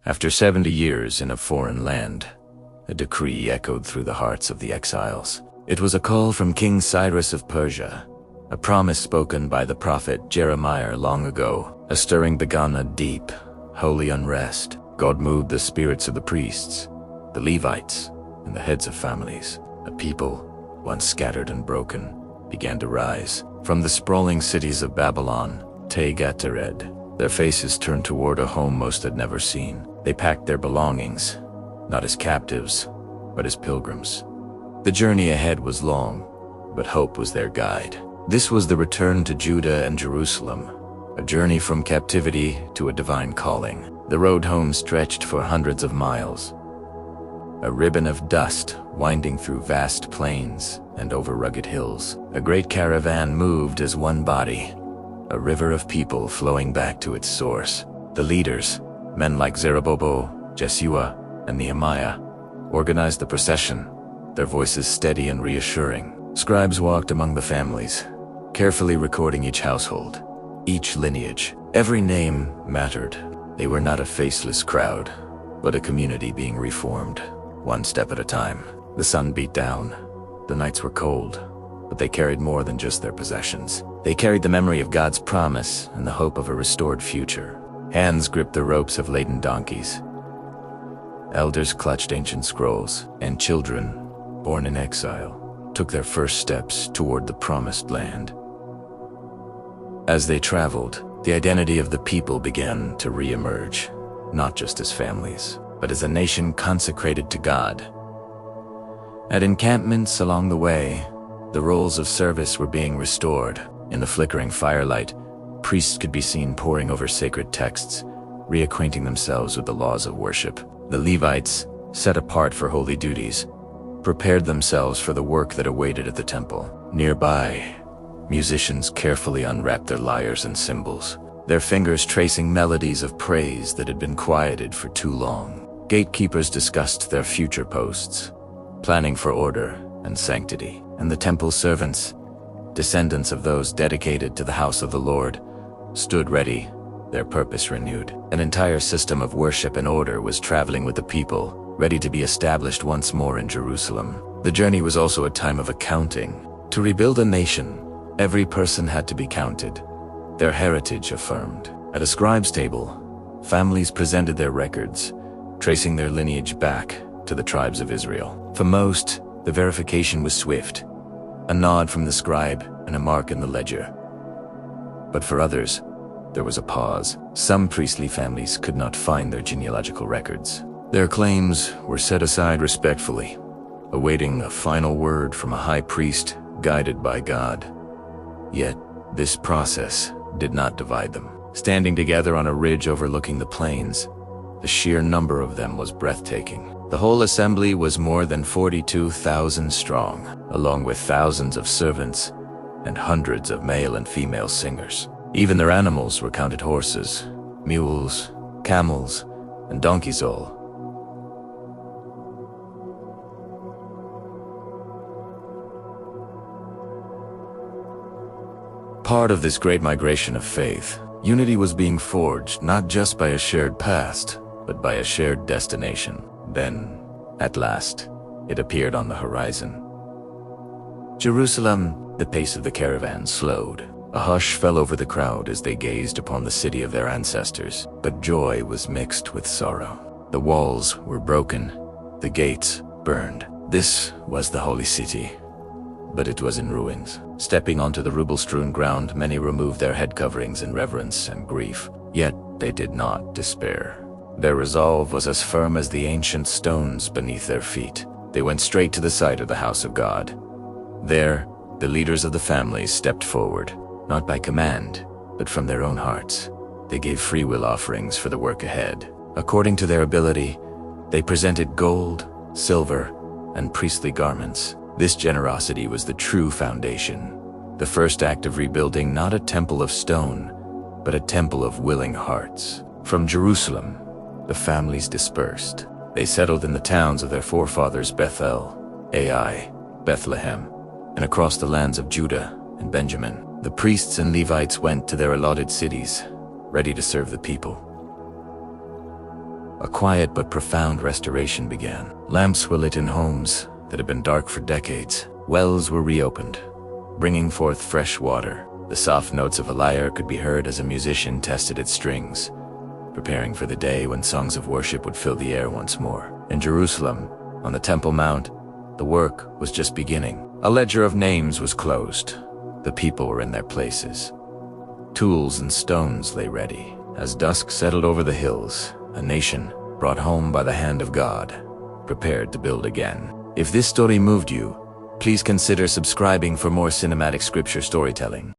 After 70 years in a foreign land, a decree echoed through the hearts of the exiles. It was a call from King Cyrus of Persia, a promise spoken by the prophet Jeremiah long ago. A stirring begun a deep, holy unrest. God moved the spirits of the priests, the Levites, and the heads of families. A people, once scattered and broken, began to rise. From the sprawling cities of Babylon, Tegat-Tered, their faces turned toward a home most had never seen. They packed their belongings, not as captives, but as pilgrims. The journey ahead was long, but hope was their guide. This was the return to Judah and Jerusalem, a journey from captivity to a divine calling. The road home stretched for hundreds of miles, a ribbon of dust winding through vast plains and over rugged hills. A great caravan moved as one body, a river of people flowing back to its source. The leaders, men like Zerubbabel, Jeshua, and Nehemiah, organized the procession, their voices steady and reassuring. Scribes walked among the families, carefully recording each household, each lineage. Every name mattered. They were not a faceless crowd, but a community being reformed, one step at a time. The sun beat down. The nights were cold, but they carried more than just their possessions. They carried the memory of God's promise and the hope of a restored future. Hands gripped the ropes of laden donkeys. Elders clutched ancient scrolls, and children, born in exile, took their first steps toward the promised land. As they traveled, the identity of the people began to re-emerge, not just as families, but as a nation consecrated to God. At encampments along the way, the roles of service were being restored. In the flickering firelight, priests could be seen poring over sacred texts, reacquainting themselves with the laws of worship. The Levites, set apart for holy duties, prepared themselves for the work that awaited at the temple. Nearby, musicians carefully unwrapped their lyres and cymbals, their fingers tracing melodies of praise that had been quieted for too long. Gatekeepers discussed their future posts, planning for order and sanctity. And the temple servants, descendants of those dedicated to the house of the Lord, stood ready, their purpose renewed. An entire system of worship and order was traveling with the people, ready to be established once more in Jerusalem. The journey was also a time of accounting. To rebuild a nation, every person had to be counted, their heritage affirmed. At a scribe's table, families presented their records, tracing their lineage back to the tribes of Israel. For most, the verification was swift, a nod from the scribe and a mark in the ledger. But for others, there was a pause. Some priestly families could not find their genealogical records. Their claims were set aside respectfully, awaiting a final word from a high priest guided by God. Yet, this process did not divide them. Standing together on a ridge overlooking the plains, the sheer number of them was breathtaking. The whole assembly was more than 42,000 strong, along with thousands of servants and hundreds of male and female singers. Even their animals were counted: horses, mules, camels, and donkeys all. Part of this great migration of faith, unity was being forged not just by a shared past, but by a shared destination. Then, at last, it appeared on the horizon. Jerusalem, the pace of the caravan slowed. A hush fell over the crowd as they gazed upon the city of their ancestors, but joy was mixed with sorrow. The walls were broken, the gates burned. This was the holy city, but it was in ruins. Stepping onto the rubble-strewn ground, many removed their head coverings in reverence and grief. Yet they did not despair. Their resolve was as firm as the ancient stones beneath their feet. They went straight to the site of the house of God. There, the leaders of the families stepped forward, not by command, but from their own hearts. They gave free will offerings for the work ahead. According to their ability, they presented gold, silver, and priestly garments. This generosity was the true foundation, the first act of rebuilding not a temple of stone, but a temple of willing hearts. From Jerusalem, the families dispersed. They settled in the towns of their forefathers: Bethel, Ai, Bethlehem, and across the lands of Judah and Benjamin. The priests and Levites went to their allotted cities, ready to serve the people. a quiet but profound restoration began. Lamps were lit in homes that had been dark for decades. Wells were reopened, bringing forth fresh water. The soft notes of a lyre could be heard as a musician tested its strings, preparing for the day when songs of worship would fill the air once more. In Jerusalem, on the Temple Mount, the work was just beginning. A ledger of names was closed. The people were in their places. Tools and stones lay ready. As dusk settled over the hills, a nation brought home by the hand of God, prepared to build again. If this story moved you, please consider subscribing for more cinematic scripture storytelling.